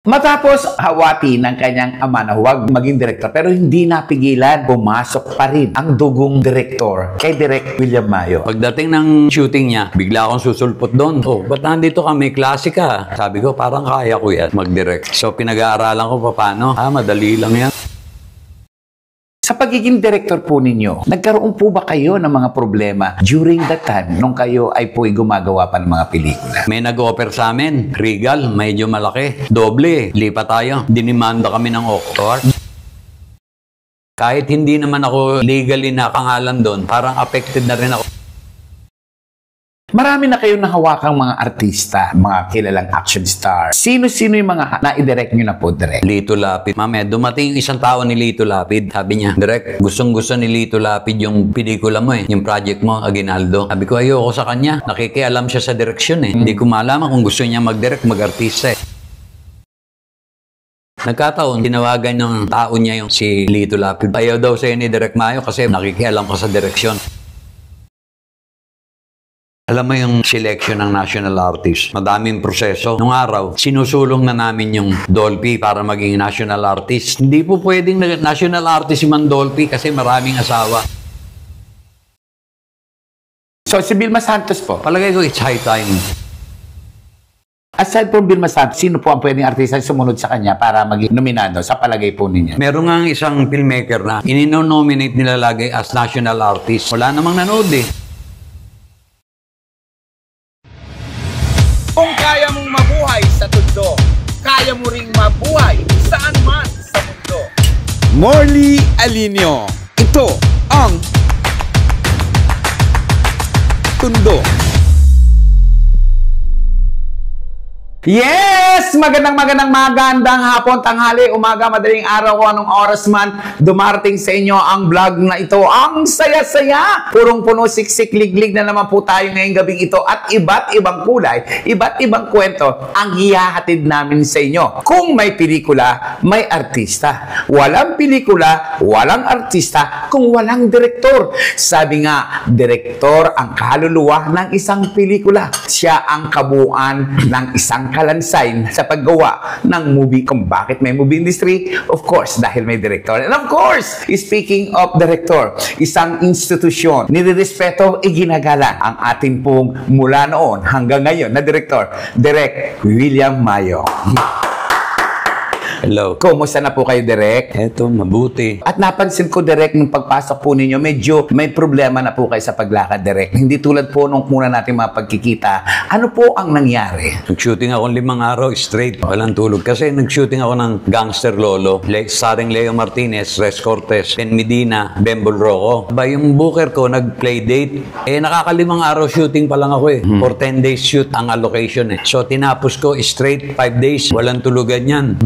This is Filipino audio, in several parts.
Matapos hawati ng kanyang ama na huwag maging direktor, pero hindi napigilan, pumasok pa rin ang dugong direktor kay Direk William Mayo. Pagdating ng shooting niya, bigla akong susulpot doon. Oh, ba't nandito kami? Klase ka. Sabi ko, parang kaya ko yan mag-direct. So, pinag-aaralan ko paano. Madali lang yan. Sa pagiging direktor po ninyo, nagkaroon po ba kayo ng mga problema during that time nung kayo ay po'y gumagawa pa ng mga pelikula? May nag-offer sa amin, Regal, medyo malaki. Doble, lipat tayo. Dinimanda kami ng Octor. Kahit hindi naman ako legally nakangalan doon, parang affected na rin ako. Marami na kayong nahawakang mga artista, mga kilalang action star. Sino-sino yung mga na-direct nyo na po, Direk? Lito Lapid. Mame, dumating isang tao ni Lito Lapid. Sabi niya, Direk, gustong-gusto ni Lito Lapid yung pelikula mo yung project mo, Aguinaldo. Sabi ko, ayoko sa kanya. Nakikialam siya sa direksyon Hindi ko malaman kung gusto niya mag-direct, mag-artista Nagkataon, tinawagan ng tao niya yung si Lito Lapid. Ayaw daw sa'yo ni Direk Mayo kasi nakikialam ko sa direksyon. Alam mo yung selection ng national artist, madaming proseso. Nung araw, sinusulong na namin yung Dolphy para maging national artist. Hindi po pwedeng national artist si Man Dolphy kasi maraming asawa. So, si Vilma Santos po? Palagay ko, it's high time. Aside from Vilma Santos, sino po ang pwedeng artista sumunod sa kanya para maging nominado sa palagay po ninyo? Meron nga isang filmmaker na inino-nominate nila lagi as national artist. Wala namang nanood Kung kaya mong mabuhay sa tundo, kaya mo ring mabuhay saan man sa mundo. Morley Alinio, ito ang Tundo. Yes! Magandang hapon, tanghali, umaga, madaling araw kung anong oras man dumarating sa inyo ang vlog na ito. Ang saya-saya! Purong-puno, siksik, liglig na naman po tayo ngayong gabing ito at iba't ibang kulay, iba't ibang kwento ang hihahatid namin sa inyo. Kung may pelikula, may artista. Walang pelikula, walang artista kung walang direktor. Sabi nga, direktor ang kaluluwa ng isang pelikula. Siya ang kabuuan ng isang kalansay sa paggawa ng movie. Kung bakit may movie industry? Of course, dahil may director. And of course, speaking of director, isang institusyon, nirerespeto, iginagala ang ating pong mula noon hanggang ngayon na director, Direk William Mayo. Hello. Kumusta na po kayo, Direk? Eto, mabuti. At napansin ko, Direk, nung pagpasok po ninyo, medyo may problema na po kayo sa paglakad, Direk. Hindi tulad po nung muna natin mapagkikita. Ano po ang nangyari? Nag-shooting ako 5 araw straight. Walang tulog. Kasi nag-shooting ako ng Gangster Lolo. Starring Leo Martinez, Res Cortez, Ben Medina, Bembol Rocco. Yung booker ko, nag-play date. Nakaka-5 araw shooting pa lang ako For 10 days shoot ang allocation So, tinapos ko straight 5 days. Walang tulugan yan.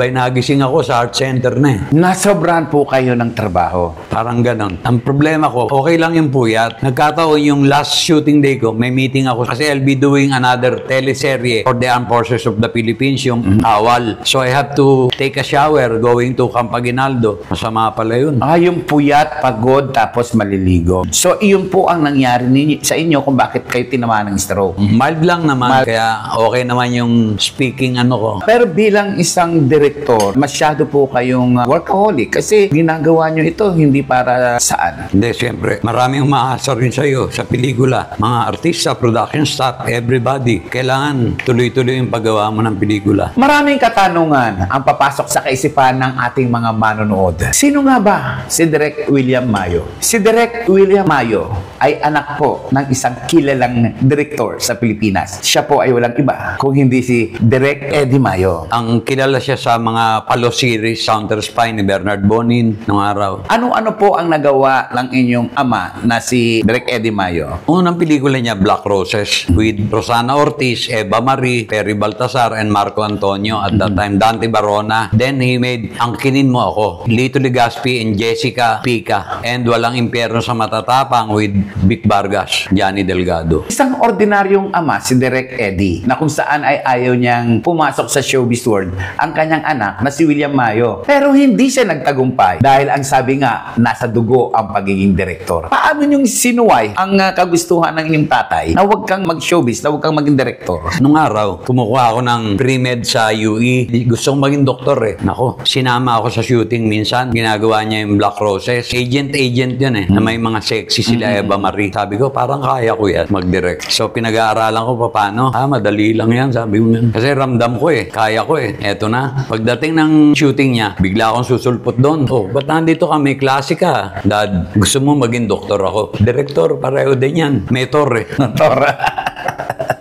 Nagising ako sa art center Nasobrahan po kayo ng trabaho. Parang ganon. Ang problema ko, okay lang yung puyat. Nagkataon yung last shooting day ko, may meeting ako kasi I'll be doing another teleserye for the Armed Forces of the Philippines, yung Awal. So I have to take a shower going to Camp Aguinaldo. Masama pala yun. Yung puyat, pagod, tapos maliligo. So iyon po ang nangyari sa inyo kung bakit kayo tinamaan ng stroke. Mild lang naman, kaya okay naman yung speaking ko. Pero bilang isang direktor, masyado po kayong workaholic kasi ginagawa nyo ito hindi para saan? Hindi, siyempre. Maraming umaasa rin sa'yo sa pelikula. Mga artista, production staff, everybody. Kailangan tuloy-tuloy yung paggawa mo ng pelikula. Maraming katanungan ang papasok sa kaisipan ng ating mga manonood. Sino nga ba si Direk William Mayo? Si Direk William Mayo ay anak po ng isang kilalang direktor sa Pilipinas. Siya po ay walang iba kung hindi si Direk Eddie Mayo. Ang kilala siya sa mga Palo series, Counter Spy ni Bernard Bonin nung araw. Ano-ano po ang nagawa ng inyong ama na si Direk Eddie Mayo? Unang pelikula niya, Black Roses, with Rosana Ortiz, Eva Marie, Perry Baltasar, and Marco Antonio. At that time, Dante Barona. Then he made Angkinin Mo Ako, Lito Legazpi and Jessica Pica, and Walang Impyerno sa Matatapang with Vic Vargas, Johnny Delgado. Isang ordinaryong ama si Direk Eddie na kung saan ay ayaw niyang pumasok sa showbiz world ang kanyang anak na na si William Mayo. Pero hindi siya nagtagumpay dahil ang sabi nga, nasa dugo ang pagiging direktor. Paano yung sinuway ang kagustuhan ng inyong tatay na huwag kang mag-showbiz, na huwag kang maging direktor? Nung araw, kumukuha ako ng pre-med sa UE. Gusto kong maging doktor eh. Nako, sinama ako sa shooting minsan. Ginagawa niya yung Black Roses. Agent yun eh. Na may mga sexy sila Eva Marie. Sabi ko, parang kaya ko yan mag-direct. So, pinag-aaralan ko paano. Madali lang yan. Sabi ko yan. Kasi ramdam ko eh. Kaya ko eh. Eto na. Pagdating ng shooting niya, bigla akong susulpot doon. Oh, ba't nandito kami? Klase ka. Dad, gusto mo maging doktor ako? Direktor, pareho din yan. Mentor eh. Mentor.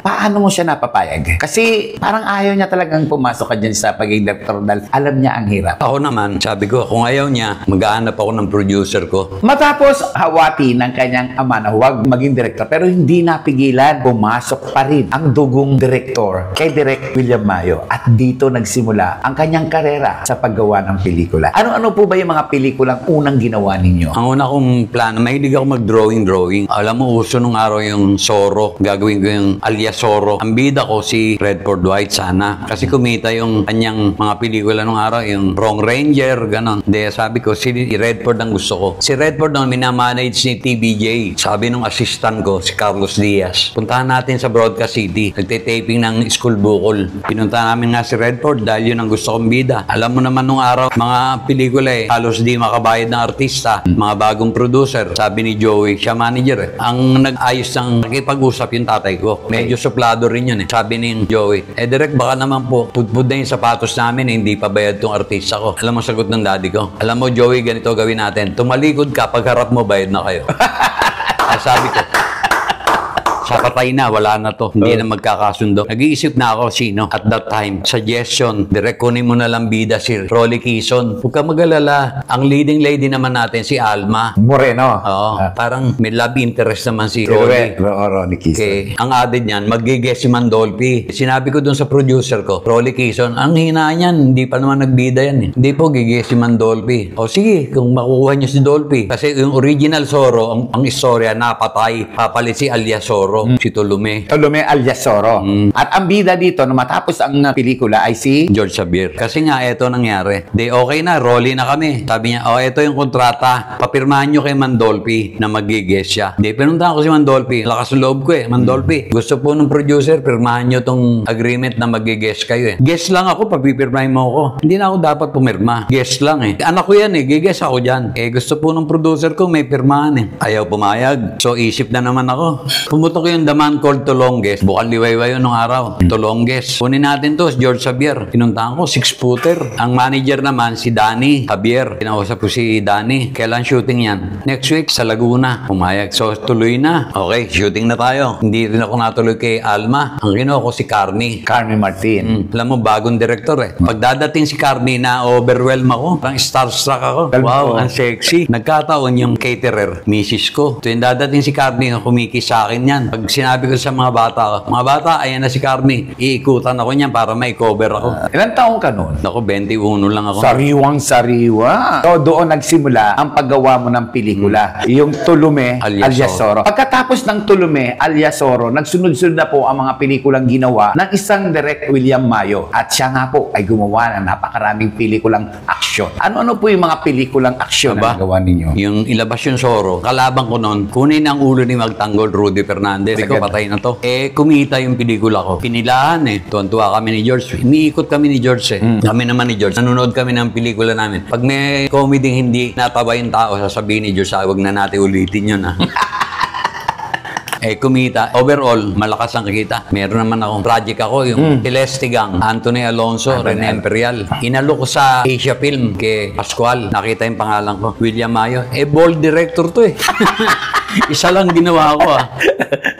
Paano mo siya napapayag? Kasi parang ayaw niya talagang pumasok ka dyan sa pagiging director dahil alam niya ang hirap. Ako naman, sabi ko, kung ayaw niya, mag-aanap ako ng producer ko. Matapos hawati ng kanyang ama na huwag maging director pero hindi napigilan, pumasok pa rin ang dugong director kay Direk William Mayo at dito nagsimula ang kanyang karera sa paggawa ng pelikula. Ano-ano po ba yung mga pelikulang unang ginawa ninyo? Ang una kong plano, mahilig ako mag-drawing. Alam mo, uso nung araw yung Zorro. Gagawin ko yung alias Zorro. Ang bida ko si Redford White sana. Kasi kumita yung kanyang mga pelikula nung araw, yung Wrong Ranger, ganon. Hindi, sabi ko, si Redford ang gusto ko. Si Redford ang minamanage ni TBJ. Sabi nung assistant ko, si Carlos Diaz, puntahan natin sa Broadcast City. Nagtitaping ng School Bukol. Pinunta namin nga si Redford dahil yun ang gusto kong bida. Alam mo naman nung araw, mga pelikula eh, halos di makabayad ng artista, mga bagong producer. Sabi ni Joey, siya manager eh. Ang nag-ayos ng nakipag-usap yung tatay ko. Medyo suplado rin yun eh. Sabi ni Joey, direct baka naman po, pudpud na yung sapatos namin eh, hindi pa bayad tong artista ko. Alam mo sagot ng daddy ko? Alam mo Joey, ganito gawin natin. Tumalikod ka, pagharap mo, bayad na kayo. Sabi ko, sa patay na, wala na to. Hindi na magkakasundo. Nag-iisip na ako sino. At that time, suggestion, direct kunin mo na lang bida si Rolly Quezon. Huwag ka mag-alala. Ang leading lady naman natin, si Alma Moreno. Oo. Parang may love interest naman si Rolly. Rolly Quezon. Okay. Ang added niyan, mag-guess si Mandolfi. Sinabi ko dun sa producer ko, Rolly Quezon, ang hina niyan, hindi pa naman nagbida yan eh. Hindi po, gigess si Mandolfi. O sige, kung makukuha niyo si Dolphy. Kasi yung original Zorro, ang istorya, napatay. Papalit si alias Zorro. Si Tolume. Tolume alias Zorro. At ang bida dito, nung matapos ang pelikula ay si George Xavier. Kasi nga, eto nangyari. Di, okay na, Rolly na kami. Sabi niya, eto yung kontrata. Papirmahan nyo kay Mandolfi na mag-guess siya. Di, pinuntahan ko si Mandolfi. Lakas ng loob ko eh. Mandolfi, gusto po ng producer, pirmahan nyo tong agreement na mag-guess kayo eh. Guess lang ako, papipirmahin mo ako. Hindi na ako dapat pumirma. Guess lang eh. Anak ko yan eh, gigess ako dyan. Gusto po ng producer ko, may pirmahan eh. Ayaw pumayag. So, isip na naman ako. Pumutok ko yung The Man Called Tolonges. Bukal liwayway yun nung araw. Tolonges. Kunin natin to, George Xavier. Pinuntahan ko, 6-footer. Ang manager naman, si Danny Javier. Kinausap ko si Danny. Kailan shooting yan? Next week, sa Laguna. Pumayag. So, tuloy na. Okay, shooting na tayo. Hindi rin ako natuloy kay Alma. Ang ginawa ko si Carney. Carney Martin. Alam mo, bagong director eh. Pagdadating si Carney na overwhelm ako. Parang starstruck ako. Wow, ang sexy. Nagkataon yung caterer, misis ko. So, yung dadating si Carney, kumikis sa akin yan. Pag sinabi ko sa mga bata, ayan na si Carney. Iikutan ako niyan para may cover ako. Ilan taong ka noon? Ako, 21 lang ako. Sariwang-sariwa. So, doon nagsimula ang paggawa mo ng pelikula. Yung Tolume alias Zorro. Pagkatapos ng Tolume alias Zorro, nagsunod-sunod na po ang mga pelikulang ginawa ng isang Direk William Mayo. At siya nga po ay gumawa ng napakaraming pelikulang aksyon. Ano-ano po yung mga pelikulang aksyon na nagawa ninyo? Yung ilabas yung Zorro, kalabang ko noon, kunin ang ulo ni Magtanggol, Rudy Fernandez. Ko, patay na to. Kumita yung pelikula ko. Pinilahan eh. Tuwan-tuwa kami ni George. Iniikot kami ni George eh. Kami naman ni George. Nanonood kami ng pelikula namin. Pag may comedy hindi natawa yung tao, sasabihin ni George, wag na natin ulitin yun ah. Kumita. Overall, malakas ang kita. Meron naman akong project ako, yung Celeste Gang, Anthony Alonso, Rene Imperial. Inalo ko sa Asia Film kay Pascual. Nakita yung pangalan ko. William Mayo. Bold director to eh. Isa lang ginawa ko ah.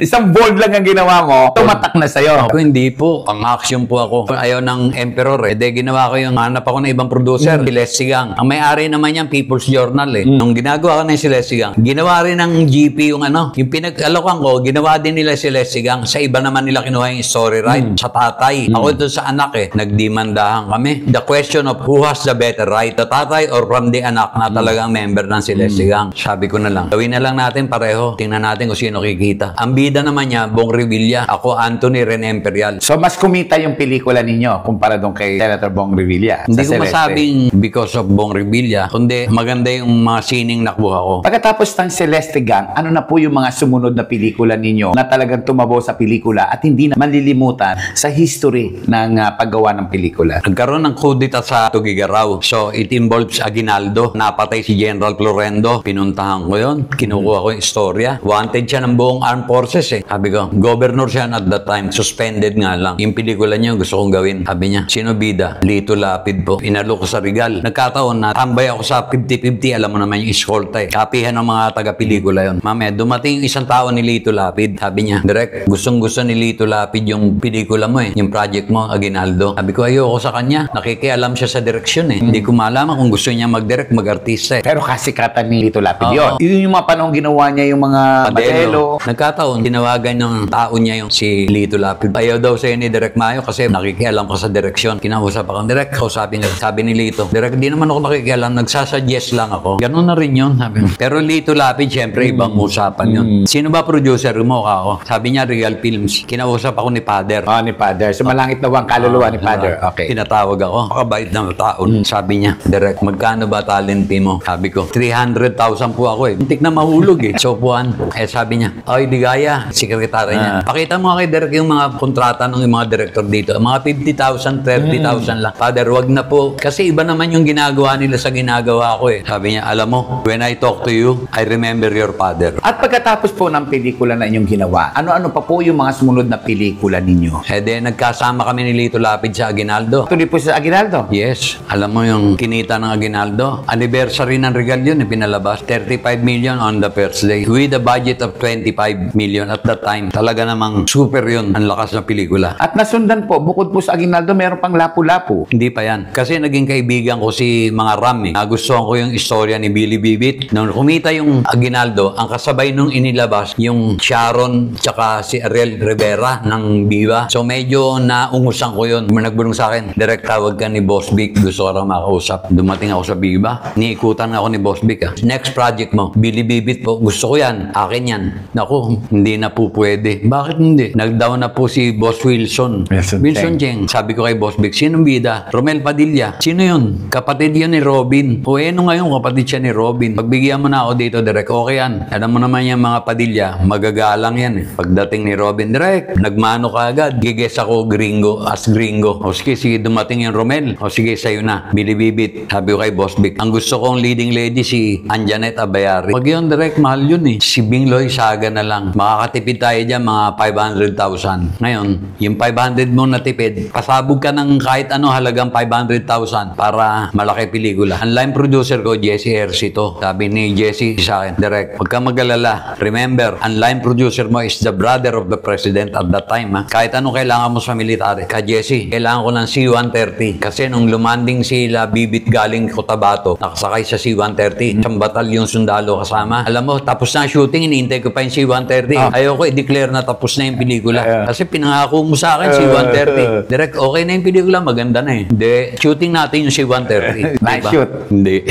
Isang bold lang ang ginawa mo, tumatak na sa'yo. Ako hindi po. Ang action po ako. Ayaw ng Emperor eh. Ginawa ko yung hanap ako ng ibang producer, Celeste Gang. Ang may-ari naman yan, People's Journal eh. Nung ginagawa ko ng Celeste Gang, ginawa rin ng GP yung yung pinag-alokan ko, ginawa din nila Celeste Gang. Sa iba naman nila kinuha yung story right. Sa tatay. Ako ito sa anak eh. Nagdimandahan kami. The question of who has the better right? The tatay or from the anak na talagang member ng Celeste Gang? Sabi ko na lang, gawin na lang natin para pareho. Tingnan natin kung sino kikita. Ang bida naman niya, Bong Revilla. Ako, Anthony Rene Imperial. So, mas kumita yung pelikula ninyo kumpara doon kay Senator Bong Revilla. Hindi sa ko Celeste. masabing because of Bong Revilla, kundi maganda yung mga sining nakuha ko. Pagkatapos ng Celeste Gang, ano na po yung mga sumunod na pelikula ninyo na talagang tumabaw sa pelikula at hindi na malilimutan sa history ng paggawa ng pelikula? Nagkaroon ng kudita sa Tugigaraw. So, it involves Aguinaldo. Napatay si General Florendo. Pinuntahan ko yun. Kinukuha ko yung istorya. Wanted siya ng buong armed forces eh. Sabi ko, governor siya at that time. Suspended nga lang. Yung pelikula niya gusto kong gawin. Sabi niya, sino bida? Lito Lapid po. Inalo ko sa Regal. Nagkataon na tambay ako sa 50-50. Alam mo naman yung escolta eh. Kapihan ng mga taga-pelikula yun. Mamaya, dumating yung isang tao ni Lito Lapid. Sabi niya, Direk, gustong-gusto ni Lito Lapid yung pelikula mo eh. Yung project mo, Aguinaldo. Sabi ko, ayoko sa kanya. Nakikialam siya sa direksyon eh. Hindi ko malaman kung gusto niya mag-direct, mag-artista eh. Pero kasikatan ni Lito Lapid yun. Yun yung mga panahon ginawa niya yung mga Padelo. Nagkataon, tinawagan ng tao niya yung si Lito Lapid. Ayaw daw sa'yo ni Direk Mayo kasi nakikialam ka sa direksyon. Kinausap ako, Direk, kausapin niya. Sabi ni Lito, Direk, di naman ako nakikialam. Nagsasuggest lang ako. Ganun na rin yun. Sabi. Pero Lito Lapid, syempre, ibang usapan yun. Sino ba producer mo? Ako. Sabi niya, Regal Films. Kinausap ako ni Father. Ni Father. So, malangit na ang kaluluwa ni Father. Okay. Tinatawag ako. Makabait na tao. Sabi niya, Direk, magkano ba talent fee mo? Sabi ko, 300,000 po ako eh. Muntik na mahulog eh. So, puan. Sabi niya, ay, di gaya. Sekretary niya. Pakita mo kay Direk yung mga kontrata ng mga director dito. Mga 50,000, 30,000 lang. Father, wag na po. Kasi iba naman yung ginagawa nila sa ginagawa ko eh. Sabi niya, alam mo, when I talk to you, I remember your father. At pagkatapos po ng pelikula na inyong ginawa, ano-ano pa po yung mga sumunod na pelikula ninyo? Then, nagkasama kami ni Lito Lapid sa Aguinaldo. Tuloy po sa Aguinaldo? Yes. Alam mo yung kinita ng Aguinaldo? Anniversary ng Regal yun, pinalabas. 35 million on the first day. With a budget of 25 million at that time. Talaga namang super yun. Ang lakas na pelikula. At nasundan po, bukod po sa Aguinaldo, meron pang Lapu-Lapu. Hindi pa yan. Kasi naging kaibigan ko si mga Ram eh. Nagustuhan ko yung istorya ni Billy Bibit. Nung kumita yung Aguinaldo, ang kasabay nung inilabas, yung Sharon tsaka si Ariel Rivera ng Viva. So medyo naungusan ko yun. Nagbulong sa akin, direct tawag ka ni Boss Vic. Gusto ko lang makausap. Dumating ako sa Viva. Niikutan ako ni Boss Vic. Next project mo, Billy Bibit po. Gusto ko yan. Akin yan. Naku, hindi na po pwede. Bakit hindi? Nag-down na po si Boss Wilson. Wilson Cheng. Sabi ko kay Boss Vic, sinong bida? Romel Padilla. Sino yun? Kapatid yun ni Robin. O ano ngayon, kapatid siya ni Robin. Pagbigyan mo na ako dito, direct, okay yan. Alam mo naman yung mga Padilla, magagalang yan eh. Pagdating ni Robin, direct, nagmano ka agad. Giges ako gringo, as gringo. O sige, dumating yung Romel. O sige, sa'yo na. Bilibibit. Sabi ko kay Boss Vic, ang gusto kong leading lady si Anjanet Abayari. Pag yun, direct, mahal yun eh. Si Bingloy Saga na lang. Makakatipid tayo dyan, mga 500,000. Ngayon, yung 500 mo natipid, pasabog ka ng kahit ano halagang 500,000 para malaki pelikula. Ang line producer ko, Jesse Ercito. Sabi ni Jesse sa akin, direct, huwag ka mag-alala. Remember, ang line producer mo is the brother of the president at that time. Ha? Kahit ano kailangan mo sa military. Ka Jesse, kailangan ko ng C-130. Kasi nung lumanding sila Bibit galing Cotabato, nakasakay sa C-130. Isang batalyong sundalo kasama. Alam mo, tapos na shooting, iniintay ko pa yung C-130. Ayoko i-declare na tapos na yung pelikula. Kasi pinangako mo sa akin C-130. Direct, okay na yung pelikula, maganda na eh. Hindi, shooting natin yung C-130. Nice shoot. Hindi.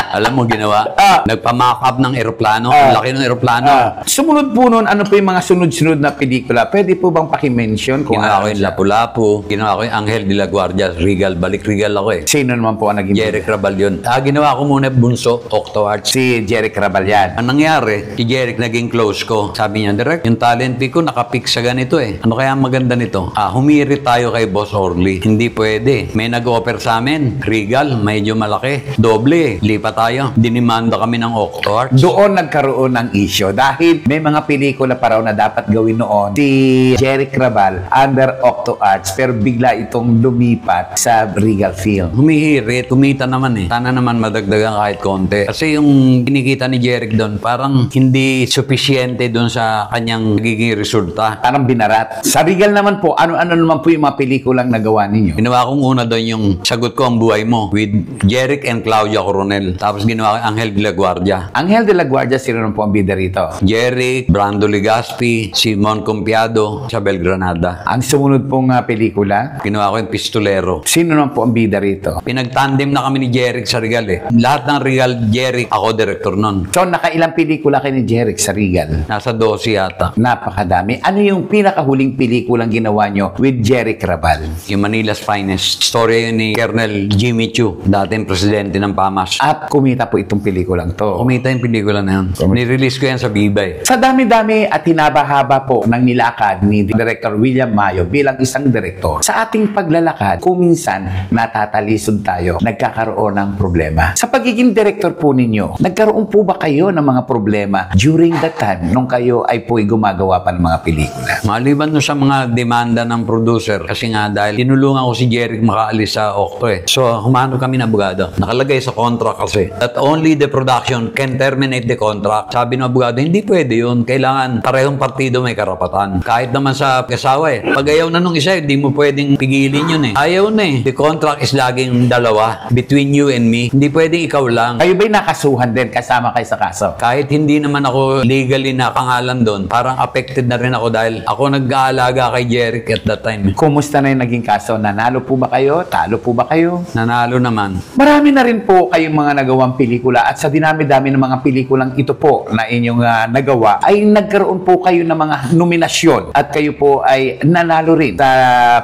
Alam mo, ginawa? Nagpa-mock up ng eroplano. Ang laki ng eroplano. Sumunod po nun, ano po yung mga sunod-sunod na pelikula? Pwede po bang pakimension? Ginawa ko yung Lapu-Lapu. Ginawa ko yung Angel de la Guardia. Regal. Balik Regal ako eh. Sino naman po ang naging? Jeric Rabalion. Ginawa ko muna Bunso, Octo Arts. Si Jeric Rabalian. Ang nangyari, si Jeric naging close ko. Sabi niya, direct, yung talent fee ko nakapik sa ganito eh. Ano kaya ang maganda nito? Humirit tayo kay Boss Orly. Hindi pwede. May nag-offer sa amin. Regal, medyo malaki. Doble. Lipat tayo. Dinimanda kami ng Octo Arts. Doon nagkaroon ng issue dahil may mga pelikula pa raw na dapat gawin noon si Jeric Rabal under Octo Arts pero bigla itong lumipat sa Regal Film. Humihirit, kumita naman eh. Sana naman madagdagan kahit konti. Kasi yung kinikita ni Jeric doon, parang hindi sufficiente doon sa kanyang nagiging resulta. Parang binarat. Sa Regal naman po, ano-ano naman po yung mga pelikulang nagawa ninyo? Ginawa kong una doon yung Sagot Ko ang Buhay Mo with Jeric and Claudia Coronel. Tapos ginawa ko Angel de la Guardia. Angel de la Guardia, sino naman po ang bida rito? Jeric, Brando Legaspi, Simon Compiado, Isabel Granada. Ang sumunod pong pelikula, Ginawa ko yung Pistolero. sino naman po ang bida rito? Pinagtandem na kami ni Jeric sa Regal eh. Lahat ng Regal, Jeric, ako director nun. So, nakailang pelikula kayo ni Jeric sa Regal? Nasa 12 yata. Napakadami. Ano yung pinakahuling pelikulang ginawa nyo with Jeric Rabal? Yung Manila's Finest. Story yun ni Colonel Jimmy Chu, dating presidente ng PAMAS. At kumita po itong pelikulang to. Kumita yung pelikula na yun. Nirelease ko yan sa Bibay. Sa dami-dami at hinaba-haba po ng nilakad ni Director William Mayo bilang isang direktor, sa ating paglalakad, kuminsan natatalisod tayo, nagkakaroon ng problema. Sa pagiging direktor po ninyo, nagkaroon po ba kayo ng mga problema during that time nung kayo ay po'y gumagawa pa ng mga pelikula? Maliban no sa mga demanda ng producer, kasi nga dahil tinulungan ko si Jeric makaalis sa Okto eh. So, humano kami na abogado. Nakalagay sa contract kasi that only the production can terminate the contract. Sabi ng abogado, hindi pwede yun. Kailangan parehong partido may karapatan. Kahit naman sa kasawa eh. Pag ayaw na nung isa, hindi mo pwedeng pigilin yun eh. Ayaw na eh. The contract is laging dalawa between you and me. Hindi pwedeng ikaw lang. Kayo ba'y nakasuhan din kasama kayo sa kaso? Kahit hindi naman ako legally nakangalan doon, parang affected na rin ako dahil ako nag-aalaga kay Jeric at that time. Kumusta na yung naging kaso? Nanalo po ba kayo? Talo po ba kayo? Nanalo naman. Marami na rin po kayong mga nagawang pelikula at sa dinami-dami ng mga pelikulang ito po na inyong nagawa ay nagkaroon po kayo ng mga nominasyon at kayo po ay nanalo rin sa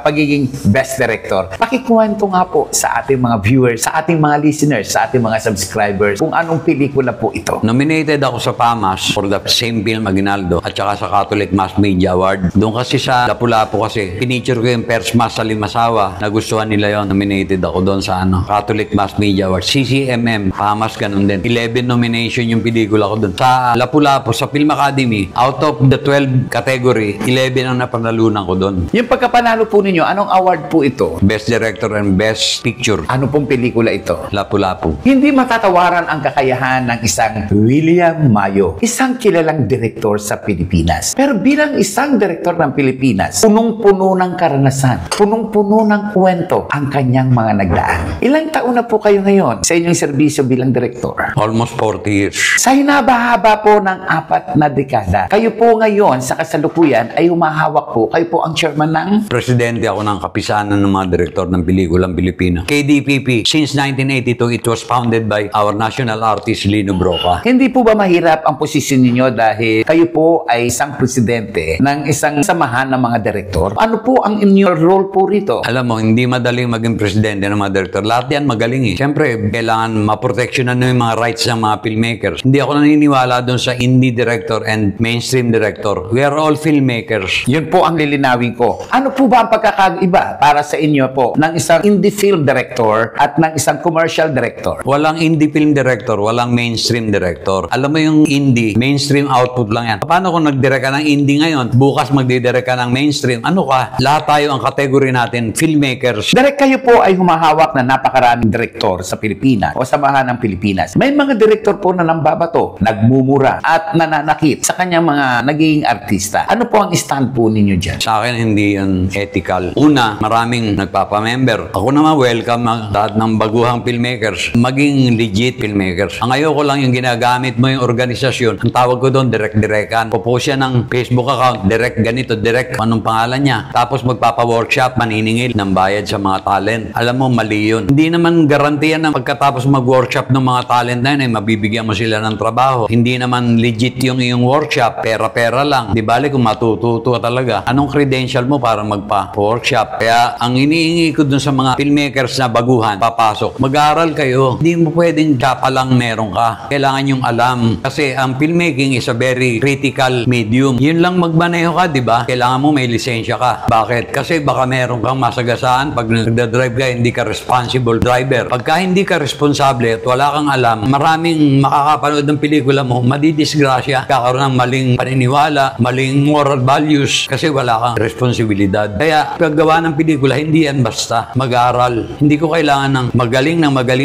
pagiging best director. Pakikwento nga po sa ating mga viewers, sa ating mga listeners, sa ating mga subscribers kung anong pelikula po ito. Nominated ako sa PAMAS for the same film Aguinaldo at saka sa Catholic Mass Media Award. Doon kasi sa Lapu-Lapu kasi, pinicture ko yung first mass sa Limasawa. Nagustuhan nila yon. Nominated ako doon sa Catholic Mass Media Award. CCMM, PAMAS, ganun din. 11 nomination yung pelikula ko doon. Sa Lapu-Lapu, sa Film Academy, out of the 12 category, 11 ang napanalunan ko doon. Yung pagkapanalo po ninyo, anong award po ito? Best Director and Best Picture. Ano pong pelikula ito? Lapu-Lapu. Hindi matatawaran ang kakayahan ng isang William Mayo, isang kilalang direktor sa Pilipinas. Pero bilang isang direktor ng Pilipinas, punong-puno ng karanasan, punong-puno ng kwento ang kanyang mga nagdaan. Ilang taon na po kayo ngayon sa inyong serbisyo bilang direktor? Almost 40 years. Sa hinaba-haba po ng 4 na dekada, kayo po ngayon sa kasalukuyan ay humahawak po, kayo po ang chairman ng Presidente ako ng kapisanan ng mga direktor ng pelikulang Pilipino. KDPP, since 1982, it was founded by our national artist Lino Broca. Hindi po ba mahirap ang posisyon ninyo dahil kayo po ay isang presidente ng isang samahan ng mga direktor? Ano po ang inyong role po rito? Alam mo, hindi madaling maging presidente ng mga direktor. Lahat yan magaling eh. Siyempre, kailangan maproteksyonan yung mga rights ng mga filmmakers. Hindi ako naniniwala doon sa indie director and mainstream director. We are all filmmakers. Yun po ang lilinawin ko. Ano po ba ang pagkakaiba para sa inyo po ng isang indie film director at ng isang commercial director? Walang indie film director, walang mainstream director. Alam mo yung indie, mainstream output lang yan. Paano kung nagdirect ka ng indie ngayon, bukas magdidirect ka ng mainstream? Ano ka? Lahat tayo ang kategory natin, filmmakers. Direct kayo po ay humahawak na napakaraming direktor sa Pilipinas o samahan ng Pilipinas. May mga direktor po na nambabato, nagmumura at nananakit sa kanyang mga naging artista. Ano po ang stand po ninyo dyan? Sa akin, hindi yan ethical. Una, maraming nagpapamember. Ako naman, welcome ang lahat ng baguhang filmmakers. Maging legit filmmakers. Ang ayoko lang yung ginagamit mo yung organisasyon. Ang tawag ko doon, direct-directan. Popost siya ng Facebook account, direct ganito, direct anong pangalan niya. Tapos magpapa-workshop, maniningil ng bayad sa mga talent. Alam mo, mali yun. Hindi naman garantiyan na pagkatapos mag-workshop ng mga talent na yun, ay mabibigyan mo sila ng trabaho. Hindi naman legit yung iyong workshop. Pera-pera lang. Di bali kung matututo ka talaga. Anong credential mo para magpa-workshop? Kaya ang iniingi ko dun sa mga filmmakers na baguhan, papasok, mag-aaral kayo. Hindi mo pwedeng tsapa lang meron ka. Kailangan yung alam. Kasi ang filmmaking is a very critical medium. Yun lang magmaneho ka, di ba? Kailangan mo may lisensya ka. Bakit? Kasi baka meron kang masagasaan pag nagdadrive ka, hindi ka responsible driver. Pagka hindi ka responsable at wala kang alam, maraming makakapanood ng pelikula mo, madidisgrasya, kakaroon ng maling paniniwala, maling moral values, kasi wala kang responsibilidad. Kaya paggawa ng pelikula, hindi yan basta mag-aaral. Hindi ko kailangan ng magaling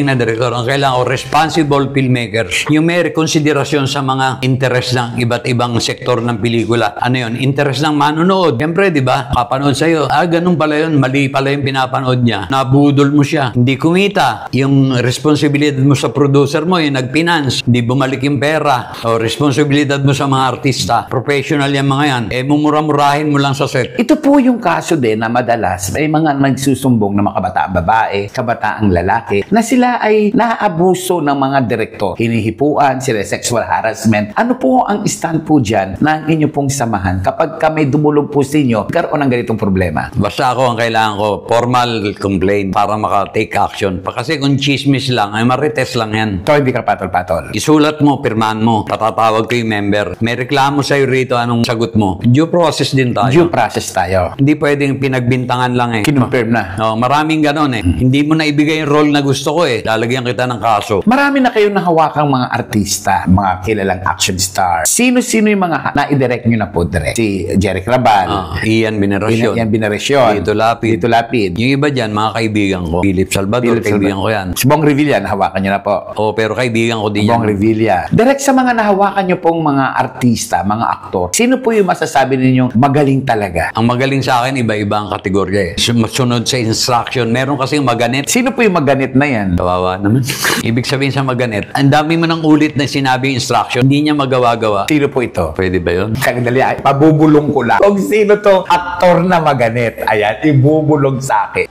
na director. Ang kailangan ko, responsible filmmakers. Yung may konsiderasyon sa mga interest ng iba't ibang sektor ng pelikula. Ano yun? Interest ng manonood. Siyempre, di ba? Kapanood sa'yo, ganun pala yun. Mali pala yung pinapanood niya. Nabudol mo siya. Hindi kumita. Yung responsibilidad mo mo sa producer mo, yung nag-finance, hindi bumalik yung pera. O, responsibilidad mo sa mga artista. Professional yung mga yan. Mumura-murahin mo lang sa set. Ito po yung kaso din na madalas may mga nagsusumbong na mga kabataang babae, kabataang lalaki, na sila ay naaabuso ng mga direktor. Hinihipuan, sila sexual harassment. Ano po ang stand po dyan ng inyo pong samahan kapag may dumulog po sa inyo, karoon ng ganitong problema? Basta ako, ang kailangan ko, formal complaint para maka-take action. Kasi kung chismis lang, ay marites lang yan. So, hindi ka patol-patol. Isulat mo, pirmahan mo, patatawag ko yung member. May reklamo sa'yo rito, anong sagot mo? Due process din tayo. Due process tayo. Hindi pwedeng pinagbintangan lang eh. Kinonfirm na. Maraming ganon eh. Hindi mo na ibigay yung role na gusto ko eh. Lalagyan kita ng kaso. Marami na kayong nahawakang mga artista, mga kilalang action star. Sino-sino yung mga na-direct nyo na po direct? Si Jeric Rabal. Ian Veneracion. Ian Veneracion. Tito Lapid. Tito Lapid. Yung iba dyan, mga kaibigan ko. Philip Salvador, kaibigan ko yan. Si Bong Revilla, nahawakan nyo na po. Pero kaibigan ko din Bong yan. Revilla. Direct sa mga nahawakan nyo pong mga artista, mga aktor, sino po yung masasabi ninyong magaling talaga? Ang magaling sa akin, iba-iba ang kategorya eh. Sunod sa instruction. Meron kasing maganit. Sino po yung maganit na yan? Kawawa naman. Ibig sabihin sa maganit, ang dami mo ng ulit na sinabi instruction, hindi niya magawa-gawa. Sino po ito? Pwede ba yun? Kagdali, ay, pabubulong ko lang. Kung sino to aktor na maganit, ayan, ibubulong sa akin.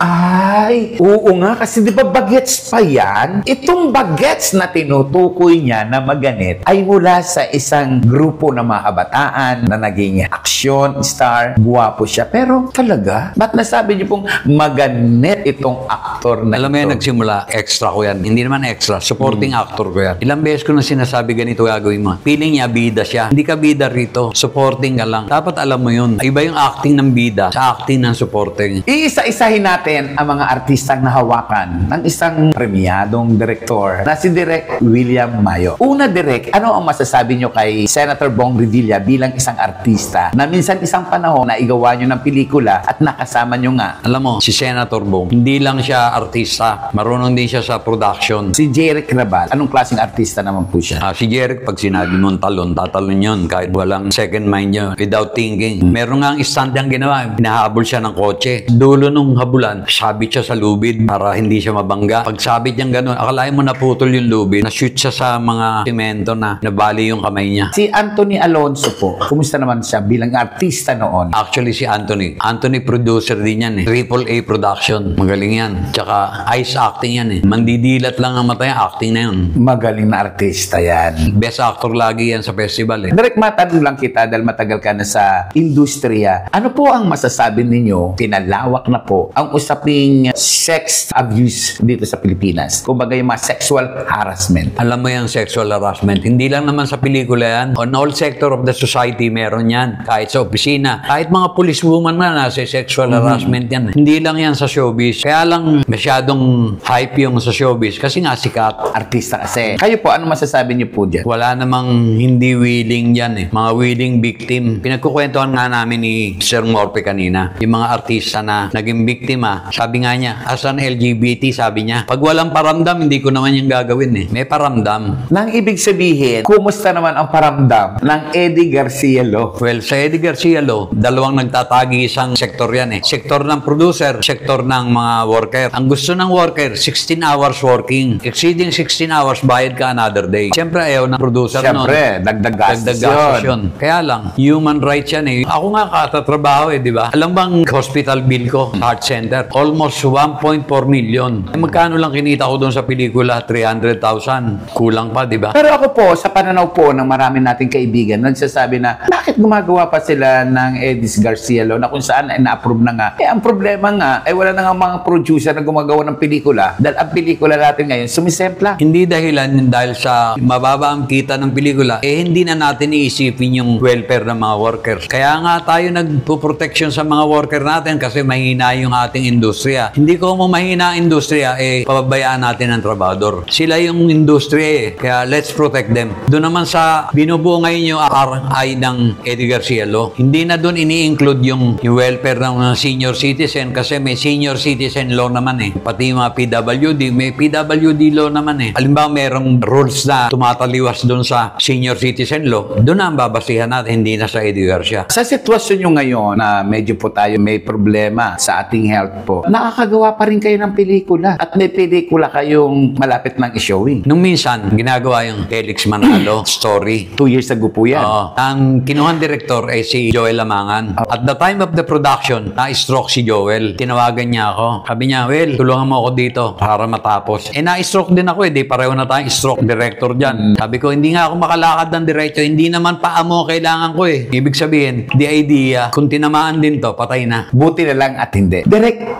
Ay, oo nga, kasi di ba bagets pa yan? Itong bagets na tinutukoy niya na maganit ay mula sa isang grupo ng mga kabataan na naging action star, guwapo siya. Pero talaga, ba't nasabi niyo pong maganit itong aktor na Alam mo yan, ito? nagsimula, extra ko yan. Hindi naman extra, supporting actor ko yan. Ilang beses ko na sinasabi ganito gagawin mo. Feeling niya, bida siya. Hindi ka bida rito, supporting ka lang. Dapat alam mo yun. Iba yung acting ng bida sa acting ng supporting. Iisa-isahin natin ang mga artistang nahawakan ng isang premiadong direktor na si Direk William Mayo. Una, Direk, ano ang masasabi nyo kay Senator Bong Revilla bilang isang artista na minsan isang panahon na igawa nyo ng pelikula at nakasama nyo nga? Alam mo, si Senator Bong, hindi lang siya artista. Marunong din siya sa production. Si Jeric Rabal, anong klaseng artista naman po siya? Si Jeric, pag sinabi mong talon, tatalon yun kahit walang second mind yun, without thinking. Meron nga ang stand niyang ginawa, hinahabol siya ng kotse. Dulo nung habulan, sabit siya sa lubid para hindi siya mabangga. Pag sabit niyang gano'n, akalain mo naputol yung lubid, na-shoot siya sa mga simento na nabali yung kamay niya. Si Anthony Alonso po, kumusta naman siya bilang artista noon? Actually, si Anthony producer din yan eh. Triple A production. Magaling yan. Tsaka ice acting yan eh. Mandidilat lang ang mata yan, acting na yun. Magaling na artista yan. Best actor lagi yan sa festival eh. Direk, matanong lang kita dahil matagal ka na sa industriya. Ano po ang masasabi ninyo, pinalawak na po, ang usaping sex abuse dito sa Pilipinas? Kumbaga yung mga sexual harassment. Alam mo yung sexual harassment, hindi lang naman sa pelikula yan. On all sector of the society, meron yan. Kahit sa opisina. Kahit mga policewoman na nasa sexual harassment yan. Hindi lang yan sa showbiz. Kaya lang masyadong hype yung sa showbiz kasi nga sikat. Artista kasi. Kayo po, ano masasabi niyo po dyan? Wala namang hindi willing yan eh. Mga willing victim. Pinagkukwentuhan nga namin ni Sir Morpe kanina. Yung mga artista na naging biktima. Sabi nga niya, as an LGBT, sabi niya, pag walang paramdam, hindi ko naman yung gagawin eh. May paramdam. Nang ibig sabihin, kumusta naman ang paramdam ng Eddie Garcia Law? Well, sa Eddie Garcia Law, dalawang nagtatagi isang sektor yan eh. Sektor ng producer, sektor ng mga worker. Ang gusto ng worker, 16 hours working. Exceeding 16 hours, bayad ka another day. Siyempre, ayaw ng producer nun. Siyempre, dagdag gastos yun. Kaya lang, human rights yan eh. Ako nga katatrabaho eh, di ba? Alam bang hospital bill ko, heart center, almost 1.4 million. Magkano lang kinita ko doon sa pelikula? 300,000. Kulang pa, di ba? Pero ako po, sa pananaw po ng marami nating kaibigan, nagsasabi na, bakit gumagawa pa sila ng Eddie Garcia Law na kung saan ay na-approve na nga? Ang problema nga, wala na nga mga producer na gumagawa ng pelikula dahil ang pelikula natin ngayon, sumisempla. Hindi dahilan dahil sa mababa ang kita ng pelikula, hindi na natin iisipin yung welfare ng mga workers. Kaya nga tayo nagpo-protection sa mga worker natin kasi mahina yung ating industriya. Hindi ko mo mahina ang industriya, pababayaan natin ang trabador. Sila yung industriya eh. Kaya let's protect them. Doon naman sa binubuo ngayon yung RI ng Eddie Garcia Law. Hindi na doon ini-include yung welfare ng mga senior citizen kasi may senior citizen law naman eh. Pati yung mga PWD, may PWD law naman eh. Halimbawa, merong rules na tumataliwas doon sa senior citizen law, doon na ang babasihan natin, hindi na sa Eddie Garcia. Sa sitwasyon nyo ngayon na medyo po tayo may problema sa ating health po, nakakagawa pa rin kayo ng pelikula at may pelikula kayong malapit ng i-showing. Nung minsan, ginagawa yung Felix Manalo story. 2 years ago po yan. Oo. Ang kinuhang director ay si Joel Lamangan. At the time of the production, na-stroke si Joel. Tinawagan niya ako. Sabi niya, well, tulungan mo ako dito para matapos. Na-stroke din ako di pareho na tayong stroke director dyan. Sabi ko, hindi nga ako makalakad ng diretso. Hindi naman paa mo kailangan ko Ibig sabihin, the idea, kung tinamaan din to, patay na. Buti na lang at hindi.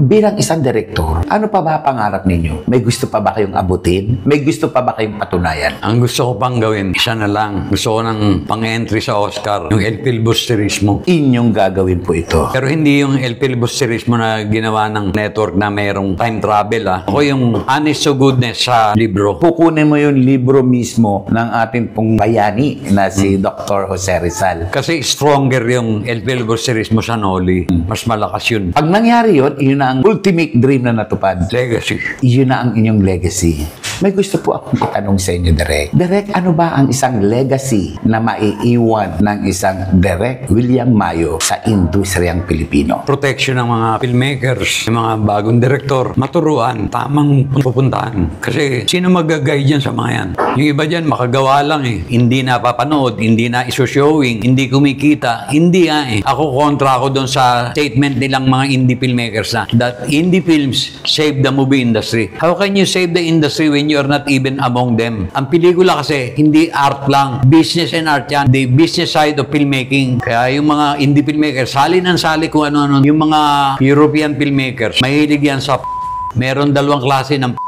Bilang isang director, ano pa ba pangarap ninyo? May gusto pa ba kayong abutin? May gusto pa ba kayong patunayan? Ang gusto ko pang gawin, isa na lang. Gusto ko ng pang-entry sa Oscar, yung El Filibusterismo. Inyong gagawin po ito. Pero hindi yung El Filibusterismo na ginawa ng network na mayroong time travel. Ako yung Honest to Goodness sa libro. Kukunin mo yung libro mismo ng ating pong bayani na si Dr. Jose Rizal. Kasi stronger yung El Filibusterismo sa Noli. Mas malakas yun. Pag nangyari yun na ang ultimate dream na natupad. Legacy. Yun na ang inyong legacy. May gusto po akong itanong sa inyo, Direk. Direk, ano ba ang isang legacy na maiiwan ng isang Direk William Mayo sa industriyang Pilipino? Protection ng mga filmmakers, yung mga bagong direktor, maturuan, tamang pupuntahan. Kasi sino mag-guide dyan sa mga yan? Yung iba dyan, makagawa lang Hindi na papanood, hindi na iso-showing, hindi kumikita, hindi Ako kontra ako doon sa statement nilang mga indie filmmakers na that indie films save the movie industry. How can you save the industry when you're not even among them? Ang pelikula kasi, hindi art lang. Business and art yan. The business side of filmmaking. Kaya yung mga indie filmmakers, sali ng sali kung ano-ano. Yung mga European filmmakers, mahilig yan sa meron dalawang klase ng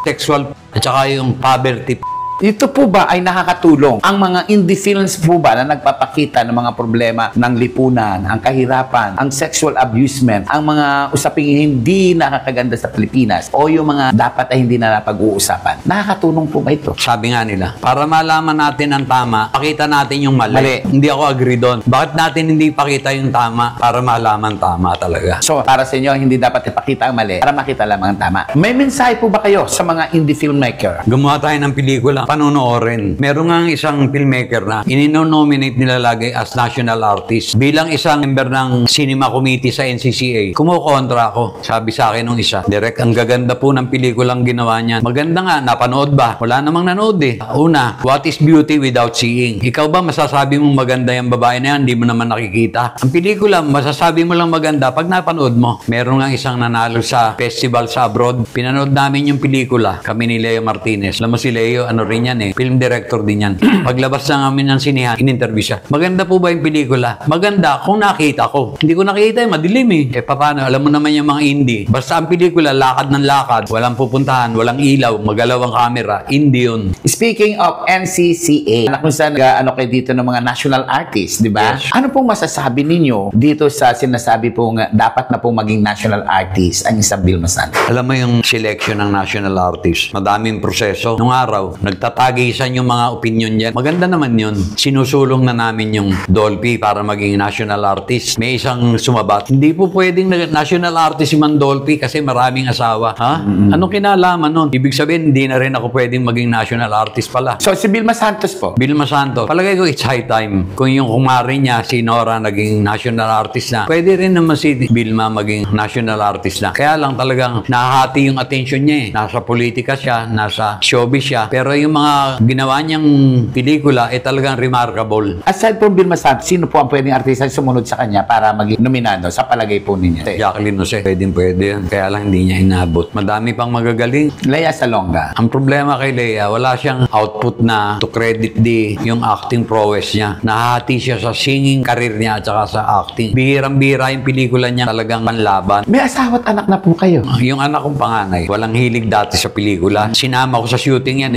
sexual at saka yung poverty. Ito po ba ay nakakatulong? Ang mga indie films po ba na nagpapakita ng mga problema ng lipunan, ang kahirapan, ang sexual abusement, ang mga usaping hindi nakakaganda sa Pilipinas o yung mga dapat ay hindi na napag-uusapan? Nakakatulong po ba ito? Sabi nga nila, para malaman natin ang tama, pakita natin yung mali. Hindi ako agree doon. Bakit natin hindi pakita yung tama para malaman tama talaga? So, para sa inyo, hindi dapat ipakita ang mali para makita lamang ang tama. May mensahe po ba kayo sa mga indie filmmaker? Gumawa tayo ng pelikula, panonoorin. Meron nga isang filmmaker na inino-nominate nila lagi as national artist. Bilang isang member ng cinema committee sa NCCA, kumukontra ako. Sabi sa akin nung isa, Direk, ang gaganda po ng pelikulang ginawa niya. Maganda nga, napanood ba? Wala namang nanood Una, what is beauty without seeing? Ikaw ba masasabi mong maganda yung babae na yan? Hindi mo naman nakikita. Ang pelikula, masasabi mo lang maganda pag napanood mo. Meron nga isang nanalo sa festival sa abroad. Pinanood namin yung pelikula. Kami ni Leo Martinez. Alam mo si Leo, ano rin yan film director din yan. Paglabas na namin ng sinehan, in-interview siya. Maganda po ba yung pelikula? Maganda kung nakita ko. Hindi ko nakita madilim paano? Alam mo naman yung mga indie. Basta ang pelikula, lakad ng lakad. Walang pupuntahan, walang ilaw, magalaw ang camera. Indie yun. Speaking of NCCA, kung saan kayo dito ng mga national artists, di ba? Yes. Ano pong masasabi ninyo dito sa sinasabi pong dapat na pong maging national artist ang isang Vilma Santos? Alam mo yung selection ng national artist, madaming proseso. Nung araw, nagtatagisan yung mga opinion dyan. Maganda naman yun. Sinusulong na namin yung Dolphy para maging national artist. May isang sumabat. Hindi po pwedeng national artist si Man Dolphy kasi maraming asawa. Ha? Anong kinalaman nun? Ibig sabihin, hindi na rin ako pwedeng maging national artist pala. So, si Vilma Santos po? Vilma Santos. Palagay ko, it's high time. Kung yung kumari niya, si Nora, naging national artist na, pwede rin naman si Vilma maging national artist na. Kaya lang talagang nahahati yung attention niya Nasa politika siya, nasa showbiz siya. Pero yung mga ginawa niyang pelikula talagang remarkable. Aside from Vilma Santos, sino po ang pwedeng artista sumunod sa kanya para maging nominado sa palagay po ninyo? Jacqueline Jose, pwede yan. Kaya lang hindi niya inabot. Madami pang magagaling. Lea Salonga. Ang problema kay Lea, wala siyang output na to credit yung acting prowess niya. Nahati siya sa singing career niya at saka sa acting. Bihirang-bihira yung pelikula niya talagang panlaban. May asawa at anak na po kayo. Yung anak kong panganay, walang hilig dati sa pelikula. Sinama ko sa shooting yan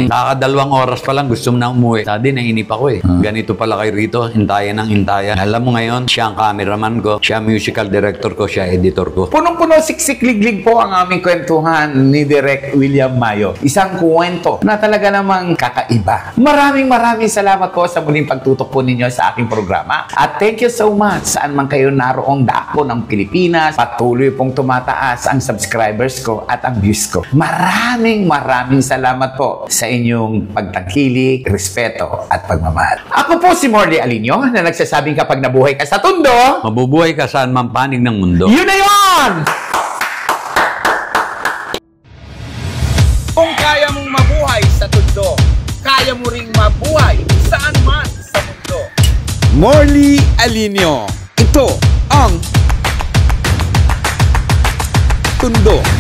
2 oras pa lang gusto mo na umuwi. Dati nainip ako eh. Ganito pala kayo rito, hintayan ng hintayan. Alam mo ngayon, siya ang cameraman ko, siya musical director ko, siya editor ko. Punong-puno, siksik-liglig po ang aming kwentuhan ni Direk William Mayo. Isang kwento na talaga namang kakaiba. Maraming salamat po sa muling pagtutok po ninyo sa aking programa. At thank you so much. Saan man kayo naroong dako ng Pilipinas, patuloy pong tumataas ang subscribers ko at ang views ko. Maraming salamat po sa inyong pagtangkilik, respeto at pagmamahal. Ako po si Morley Alinio na nagsasabing kapag nabuhay ka sa Tondo, Mabubuhay ka saan man panig ng mundo. yun na yun! Kung kaya mong mabuhay sa Tondo, kaya mo ring mabuhay saan man sa mundo. Morley Alinio. Ito ang Tondo.